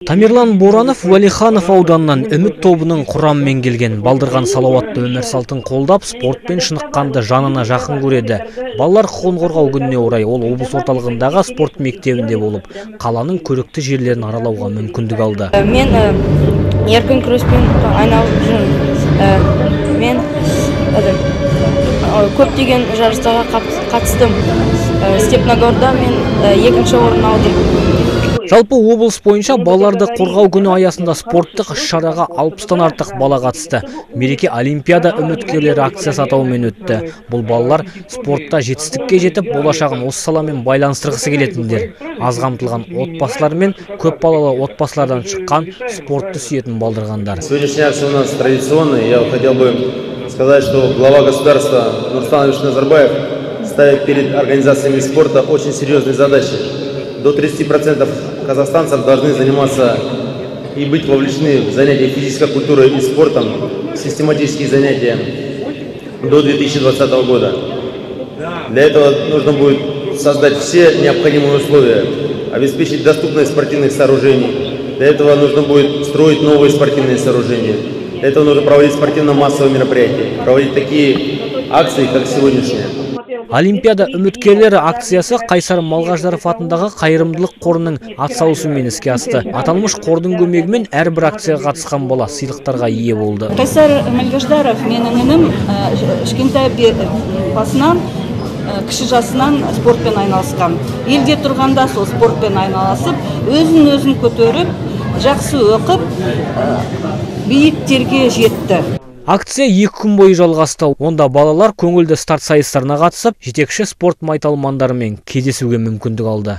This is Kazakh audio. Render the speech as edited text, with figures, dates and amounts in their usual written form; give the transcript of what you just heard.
Тамерлан Боранов Уәлиханов ауданынан үміт тобының құрамымен келген. Балдырған салауатты өмір салтын қолдап, спортпен шыныққанды жанына жақын көреді. Балалар құқығын қорғау күніне орай ол облыс орталығындағы спорт мектебінде болып, қаланың көрікті жерлерін аралауға мүмкіндік алды. Мен еркін күреспен айналып жүрмін. Мен көптеген жарыстарға қатыстым. Степногорда мен екінші орын алдым. Жалпы облыс бойынша балаларды қорғау күні аясында спорттық іс-шараға 60-тан артық бала қатысты. Мереке Олимпиада үміткерлері акциясы атауымен өтті. Бұл балалар спортта жетістікке жетіп, болашағын осы саламен байланыстырғысы келетіндер. Аз қамтылған отбасылар мен көп балалы отбасылардан шыққан спортты сүйетін балдырғандар. Сегодняшняя акция у нас традиционная. Я хотел бы сказать, что глава государства Нурсултан Абишевич Назарбаев ставит перед организациями спорта очень серьезные задачи. До 30% казахстанцев должны заниматься и быть вовлечены в занятия физической культурой и спортом, систематические занятия до 2020 года. Для этого нужно будет создать все необходимые условия, обеспечить доступность спортивных сооружений. Для этого нужно будет строить новые спортивные сооружения. Для этого нужно проводить спортивно-массовые мероприятия, проводить такие акции, как сегодняшняя. Олимпиада үміткерлері акциясы Қайсар Малғаждаров атындағы қайырымдылық қорының атсалысуымен іске асты. Аталмыш қордың көмегімен әрбір акцияға қатысқан бала сыйлықтарға ие болды. Қайсар Малғаждаров менің інім кішкентай басынан, кіші жасынан спортпен айналысқан. Елде тұрғанда сол спортпен айналысып, өзін көтеріп, жақсы оқып, биіктерге жетті. Акция 2 күн бойы жалғасты. Онда балалар көңілді старт сайыстарына қатысып, жетекші спорт майталмандарымен кездесуге мүмкіндік алды.